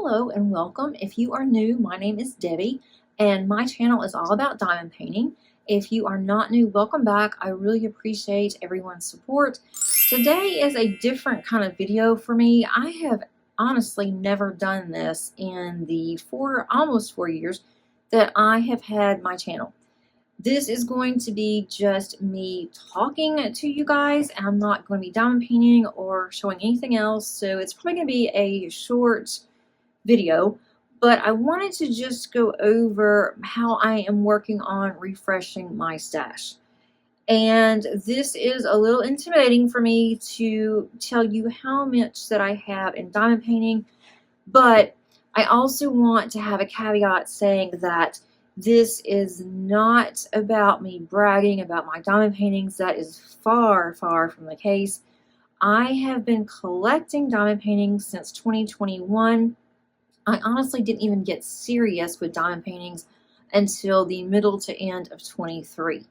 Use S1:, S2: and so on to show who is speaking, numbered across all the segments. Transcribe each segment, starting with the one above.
S1: Hello and welcome. If you are new, my name is Debbie and my channel is all about diamond painting. If you are not new, welcome back. I really appreciate everyone's support. Today is a different kind of video for me. I have honestly never done this in the almost 4 years that I have had my channel. This is going to be just me talking to you guys. I'm not going to be diamond painting or showing anything else, so it's probably going to be a short video, but I wanted to just go over how I am working on refreshing my stash. And this is a little intimidating for me to tell you how much that I have in diamond painting, but I also want to have a caveat saying that this is not about me bragging about my diamond paintings. That is far, far from the case. I have been collecting diamond paintings since 2021. I honestly didn't even get serious with diamond paintings until the middle to end of 23.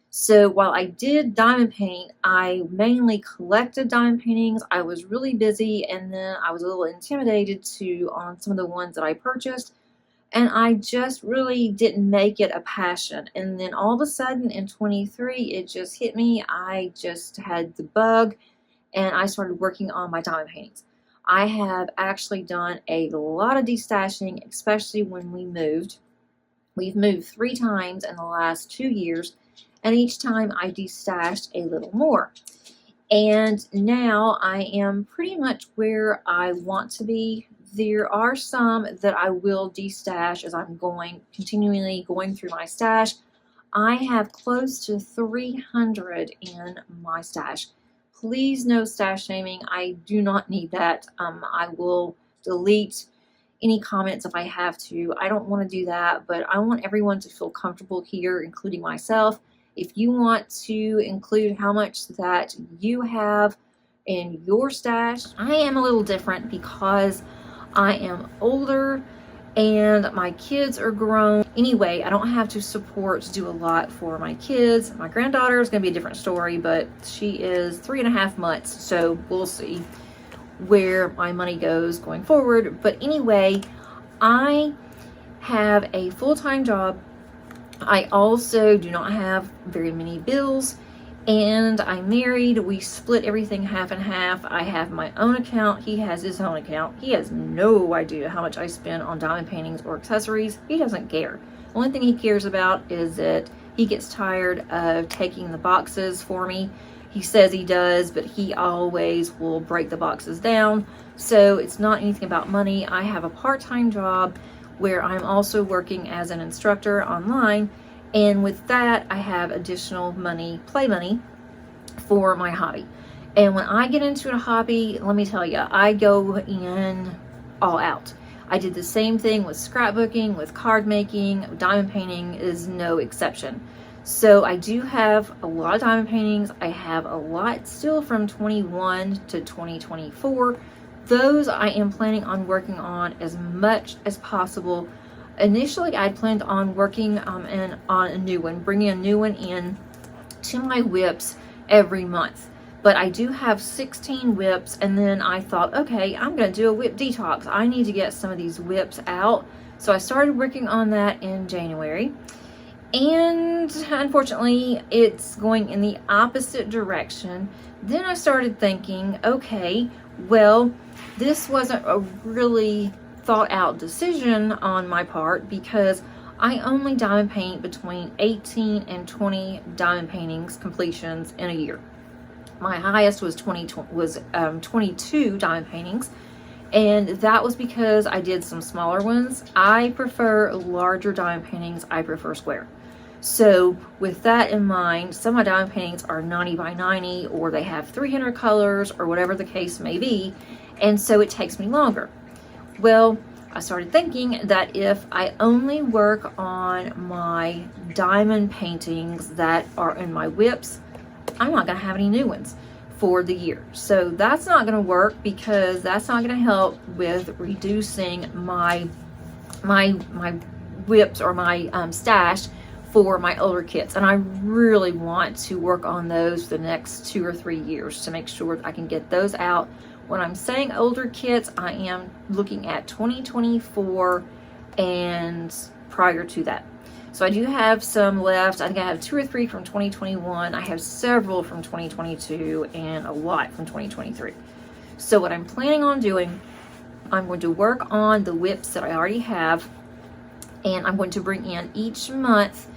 S1: So while I did diamond paint, I mainly collected diamond paintings. I was really busy, and then I was a little intimidated on some of the ones that I purchased, and I just really didn't make it a passion. And then all of a sudden in 23, it just hit me. I just had the bug, and I started working on my diamond paintings. I have actually done a lot of destashing, especially when we moved. We've moved 3 times in the last 2 years, and each time I destashed a little more. And now I am pretty much where I want to be. There are some that I will destash as I'm continually going through my stash. I have close to 300 in my stash. Please no stash shaming. I do not need that. I will delete any comments if I have to. I don't want to do that, but I want everyone to feel comfortable here, including myself. If you want to include how much that you have in your stash, I am a little different because I am older and my kids are grown. Anyway, I don't have to do a lot for my kids. My granddaughter is going to be a different story, but she is 3.5 months, so we'll see where my money goes going forward. But anyway, I have a full-time job. I also do not have very many bills, and I'm married. We split everything half and half. I have my own account. He has his own account. He has no idea how much I spend on diamond paintings or accessories. He doesn't care. The only thing he cares about is that he gets tired of taking the boxes for me. He says he does, but he always will break the boxes down. So it's not anything about money. I have a part-time job where I'm also working as an instructor online. And with that, I have additional money, play money, for my hobby. And when I get into a hobby, let me tell you, I go in all out. I did the same thing with scrapbooking, with card making. Diamond painting is no exception. So I do have a lot of diamond paintings. I have a lot still from 21 to 2024. Those I am planning on working on as much as possible. Initially, I planned on working on a new one, bringing a new one in to my whips every month. But I do have 16 whips, and then I thought, okay, I'm going to do a whip detox. I need to get some of these whips out. So I started working on that in January. And unfortunately, it's going in the opposite direction. Then I started thinking, okay, well, this wasn't a really thought out decision on my part, because I only diamond paint between 18 and 20 diamond paintings completions in a year. My highest was 22 diamond paintings, and that was because I did some smaller ones. I prefer larger diamond paintings. I prefer square. So with that in mind, some of my diamond paintings are 90 by 90, or they have 300 colors, or whatever the case may be, and so it takes me longer. Well, I started thinking that if I only work on my diamond paintings that are in my whips, I'm not going to have any new ones for the year. So that's not going to work, because that's not going to help with reducing my whips or my stash for my older kits. And I really want to work on those for the next 2 or 3 years to make sure I can get those out When I'm saying older kits, I am looking at 2024 and prior to that. So I do have some left. I think I have 2 or 3 from 2021. I have several from 2022 and a lot from 2023. So what I'm planning on doing, I'm going to work on the whips that I already have, and I'm going to bring in each month.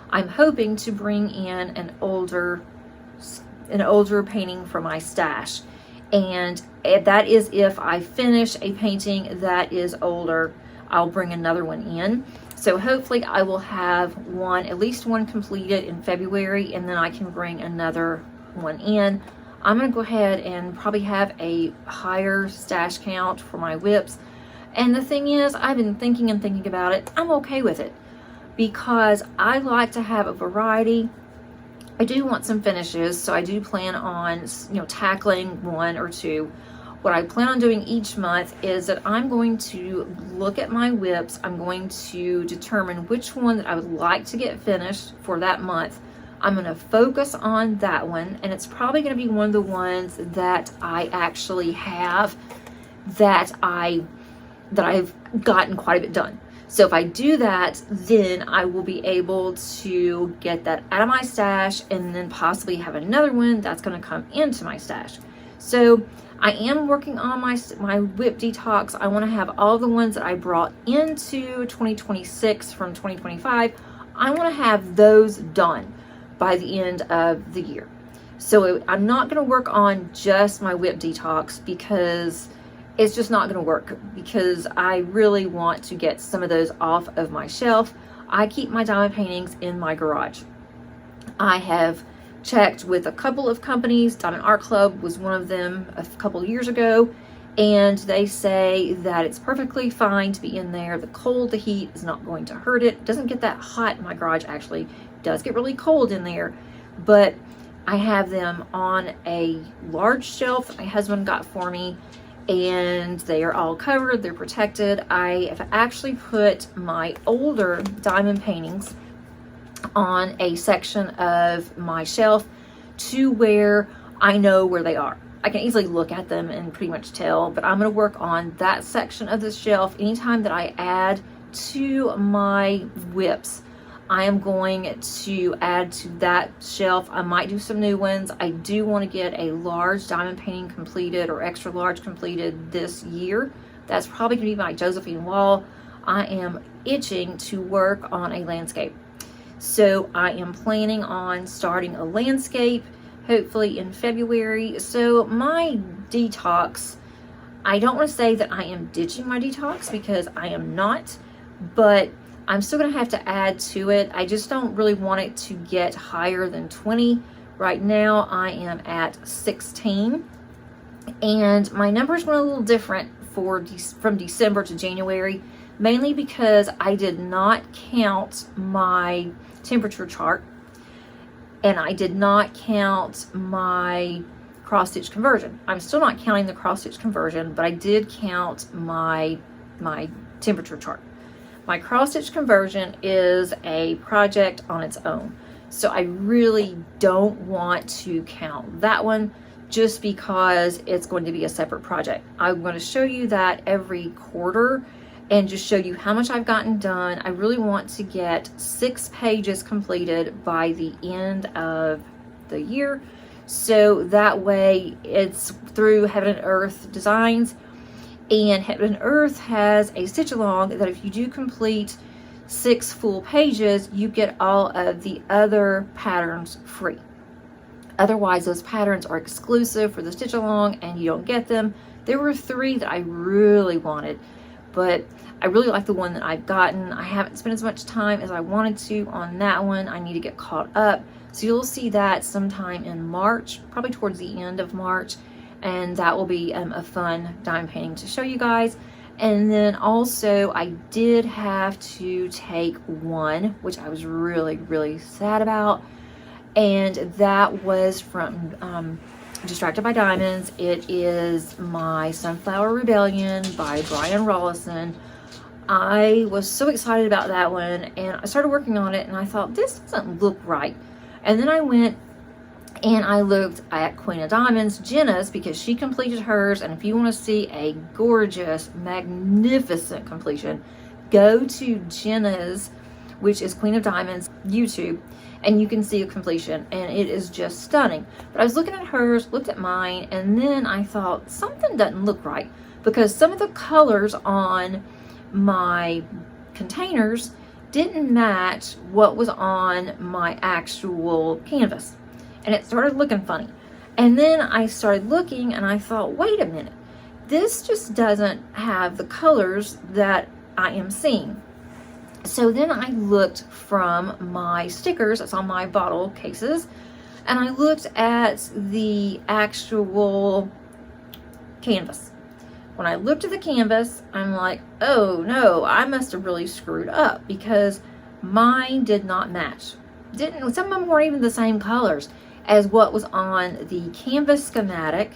S1: I'm hoping to bring in an older painting from my stash, and that is if I finish a painting that is older, I'll bring another one in. So hopefully I will have at least one completed in February, and then I can bring another one in. I'm gonna go ahead and probably have a higher stash count for my whips. And the thing is, I've been thinking about it. I'm okay with it because I like to have a variety. I do want some finishes, so I do plan on, tackling 1 or 2. What I plan on doing each month is that I'm going to look at my whips. I'm going to determine which one that I would like to get finished for that month. I'm going to focus on that one, and it's probably going to be one of the ones that I actually have that I've gotten quite a bit done. So if I do that, then I will be able to get that out of my stash and then possibly have another one that's going to come into my stash. So I am working on my whip detox. I want to have all the ones that I brought into 2026 from 2025. I want to have those done by the end of the year. So I'm not going to work on just my whip detox because it's just not going to work, because I really want to get some of those off of my shelf. I keep my diamond paintings in my garage. I have checked with a couple of companies. Diamond Art Club was one of them a couple years ago, and they say that it's perfectly fine to be in there. The heat is not going to hurt it. It doesn't get that hot in my garage. Actually, it does get really cold in there, but I have them on a large shelf that my husband got for me, and they are all covered, they're protected. I have actually put my older diamond paintings on a section of my shelf to where I know where they are. I can easily look at them and pretty much tell, but I'm going to work on that section of the shelf. Anytime that I add to my whips, I am going to add to that shelf. I might do some new ones. I do want to get a large diamond painting completed, or extra large completed, this year. That's probably going to be my Josephine wall. I am itching to work on a landscape. So I am planning on starting a landscape, hopefully in February. So my detox, I don't want to say that I am ditching my detox, because I am not, but I'm still going to have to add to it. I just don't really want it to get higher than 20. Right now I am at 16, and my numbers went a little different from December to January, mainly because I did not count my temperature chart, and I did not count my cross stitch conversion. I'm still not counting the cross stitch conversion, but I did count my temperature chart. My cross stitch conversion is a project on its own, so I really don't want to count that one, just because it's going to be a separate project. I'm going to show you that every quarter and just show you how much I've gotten done. I really want to get 6 pages completed by the end of the year, so that way it's through Heaven and Earth Designs. And Heaven and Earth has a stitch along that if you do complete 6 full pages, you get all of the other patterns free. Otherwise, those patterns are exclusive for the stitch along and you don't get them. There were 3 that I really wanted, but I really like the one that I've gotten. I haven't spent as much time as I wanted to on that one. I need to get caught up. So you'll see that sometime in March, probably towards the end of March. And that will be a fun diamond painting to show you guys. And then also I did have to take one, which I was really, really sad about, and that was from Distracted by Diamonds. It is my Sunflower Rebellion by Brian Rollison. I was so excited about that one, and I started working on it, and I thought, this doesn't look right. And then I went And I looked at Queen of Diamonds, Jenna's, because she completed hers. And if you want to see a gorgeous, magnificent completion, go to Jenna's, which is Queen of Diamonds, YouTube, and you can see a completion, and it is just stunning. But I was looking at hers, looked at mine, and then I thought something doesn't look right, because some of the colors on my containers didn't match what was on my actual canvas. And it started looking funny. And then I started looking and I thought, wait a minute, this just doesn't have the colors that I am seeing. So then I looked from my stickers that's on my bottle cases, and I looked at the actual canvas. When I looked at the canvas, I'm like, oh no, I must have really screwed up, because mine did not match. Some of them weren't even the same colors as what was on the canvas schematic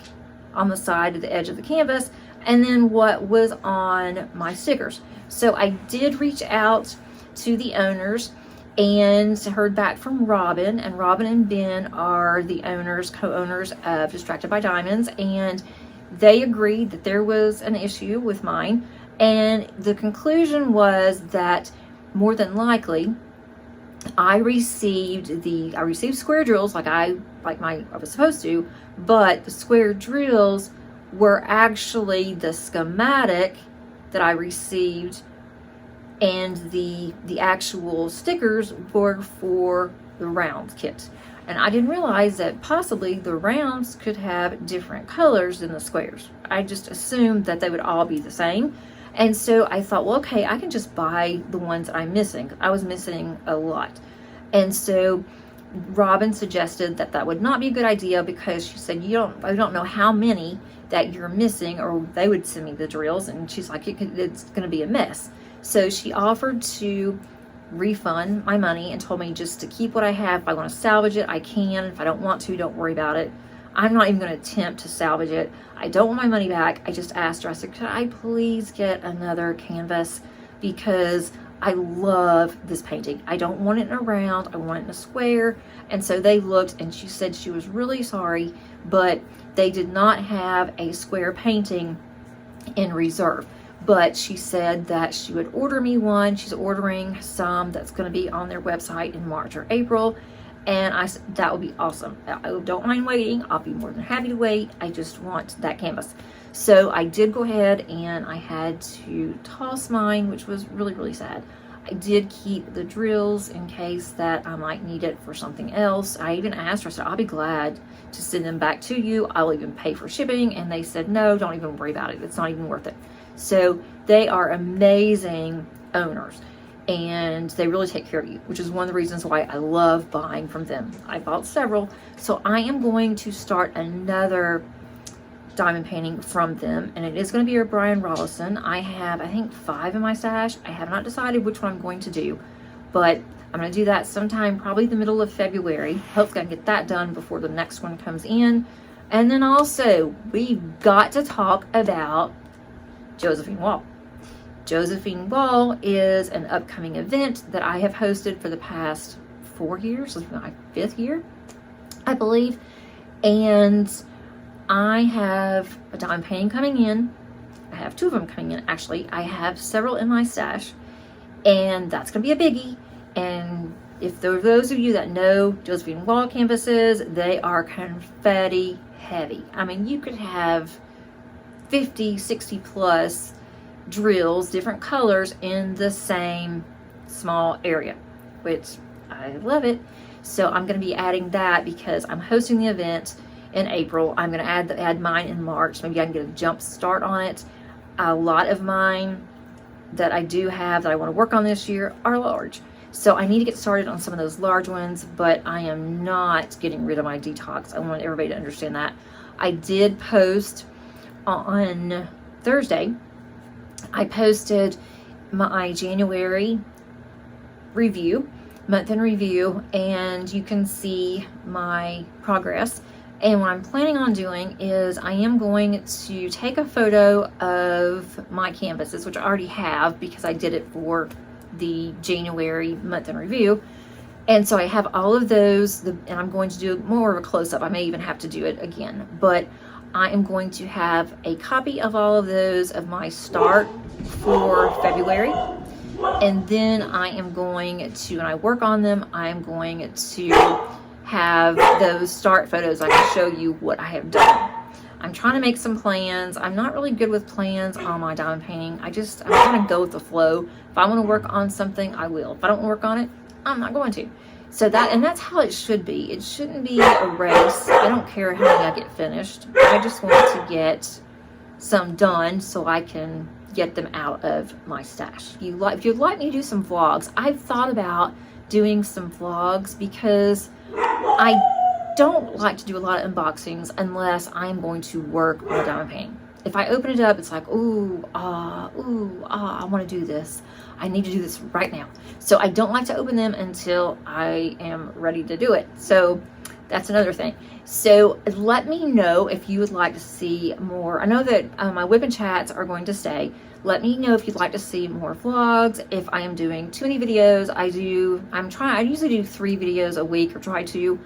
S1: on the side of the edge of the canvas, and then what was on my stickers. So I did reach out to the owners and heard back from Robin, and Robin and Ben are the co-owners of Distracted by Diamonds, and they agreed that there was an issue with mine, and the conclusion was that more than likely I received square drills like I was supposed to, but the square drills were actually the schematic that I received, and the actual stickers were for the round kit. And I didn't realize that possibly the rounds could have different colors than the squares. I just assumed that they would all be the same. And so I thought, well, okay, I can just buy the ones that I'm missing. I was missing a lot. And so Robin suggested that that would not be a good idea, because she said, I don't know how many that you're missing, or they would send me the drills. And she's like, it's going to be a mess. So she offered to refund my money and told me just to keep what I have. If I want to salvage it, I can. If I don't want to, don't worry about it. I'm not even going to attempt to salvage it. I don't want my money back. I just asked her, I said, could I please get another canvas, because I love this painting. I don't want it in a round, I want it in a square. And so they looked, and she said she was really sorry, but they did not have a square painting in reserve. But she said that she would order me one. She's ordering some that's going to be on their website in March or April. And I said, that would be awesome. I don't mind waiting. I'll be more than happy to wait. I just want that canvas. So I did go ahead and I had to toss mine, which was really, really sad. I did keep the drills in case that I might need it for something else. I even asked her, I said, I'll be glad to send them back to you. I'll even pay for shipping. And they said, no, don't even worry about it. It's not even worth it. So they are amazing owners, and they really take care of you, which is one of the reasons why I love buying from them. I bought several, so I am going to start another diamond painting from them, and it is going to be a Brian Rollison. I have, I think, 5 in my stash. I have not decided which one I'm going to do, but I'm going to do that sometime probably the middle of February. Hopefully I can get that done before the next one comes in. And then also, we've got to talk about Josephine Wall. Josephine Wall is an upcoming event that I have hosted for the past 4 years. This is my 5th year, I believe. And I have a diamond painting coming in. I have 2 of them coming in, actually. I have several in my stash, and that's going to be a biggie. And if there are those of you that know Josephine Wall canvases, they are confetti heavy. I mean, you could have 50, 60 plus drills, different colors in the same small area, which I love it. So I'm going to be adding that because I'm hosting the event in April. I'm going to add mine in March. Maybe I can get a jump start on it. A lot of mine that I do have that I want to work on this year are large. So I need to get started on some of those large ones, but I am not getting rid of my detox. I want everybody to understand that. I did post on Thursday. I posted my January review, month in review, and you can see my progress. And what I'm planning on doing is I am going to take a photo of my canvases, which I already have because I did it for the January month in review. And so I have all of those, and I'm going to do more of a close-up. I may even have to do it again, but I am going to have a copy of all of those of my start for February. And then I am going to, when I work on them, I'm going to have those start photos. I can show you what I have done. I'm trying to make some plans. I'm not really good with plans on my diamond painting. I'm going to go with the flow. If I want to work on something, I will. If I don't work on it, I'm not going to. So that's how it should be. It shouldn't be a race. I don't care how many I get finished. I just want to get some done so I can get them out of my stash. If you'd like me to do some vlogs, I've thought about doing some vlogs because I don't like to do a lot of unboxings unless I'm going to work on a diamond painting. If I open it up, it's like, I want to do this. I need to do this right now. So I don't like to open them until I am ready to do it. So that's another thing. So let me know if you would like to see more. I know that my whip and chats are going to stay. Let me know if you'd like to see more vlogs. If I am doing too many videos, I usually do 3 videos a week, or try to.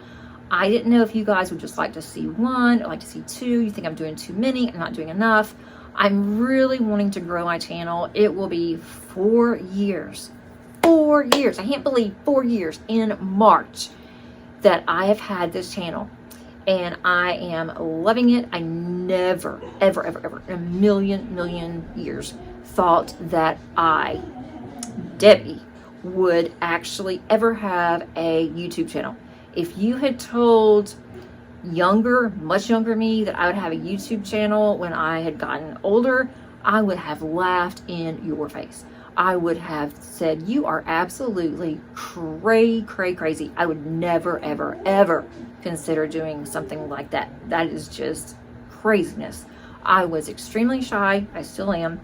S1: I didn't know if you guys would just like to see 1 or like to see 2. You think I'm doing too many, I'm not doing enough. I'm really wanting to grow my channel. It will be 4 years. 4 years. I can't believe 4 years in March that I have had this channel, and I am loving it. I never, ever, ever, ever in a million years thought that I, Debbie, would actually ever have a YouTube channel. If you had told much younger me that I would have a YouTube channel when I had gotten older, I would have laughed in your face. I would have said, you are absolutely crazy. I would never, ever, ever consider doing something like that. That is just craziness. I was extremely shy. I still am.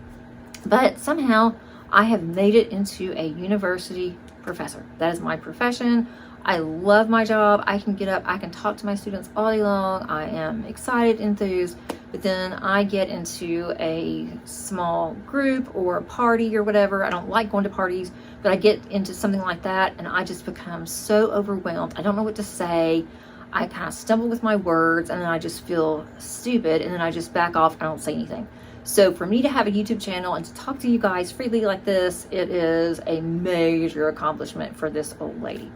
S1: But somehow I have made it into a university professor. That is my profession. I love my job. I can get up, I can talk to my students all day long. I am excited, enthused, but then I get into a small group or a party or whatever. I don't like going to parties, but I get into something like that and I just become so overwhelmed. I don't know what to say. I kind of stumble with my words and then I just feel stupid and then I just back off and I don't say anything. So for me to have a YouTube channel and to talk to you guys freely like this, it is a major accomplishment for this old lady.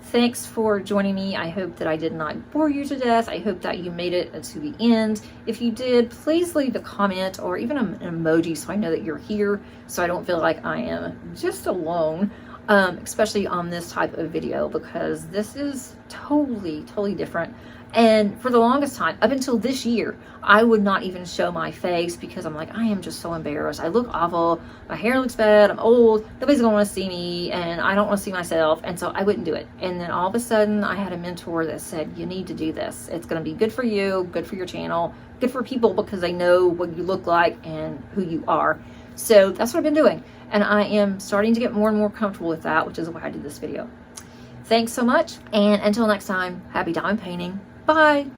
S1: Thanks for joining me. I hope that I did not bore you to death. I hope that you made it to the end. If you did, please leave a comment or even an emoji so I know that you're here, so I don't feel like I am just alone, especially on this type of video, because this is totally different. And for the longest time, up until this year, I would not even show my face because I'm like, I am just so embarrassed. I look awful. My hair looks bad. I'm old. Nobody's going to want to see me and I don't want to see myself. And so I wouldn't do it. And then all of a sudden I had a mentor that said, you need to do this. It's going to be good for you, good for your channel, good for people because they know what you look like and who you are. So that's what I've been doing. And I am starting to get more and more comfortable with that, which is why I did this video. Thanks so much. And until next time, happy diamond painting. Bye.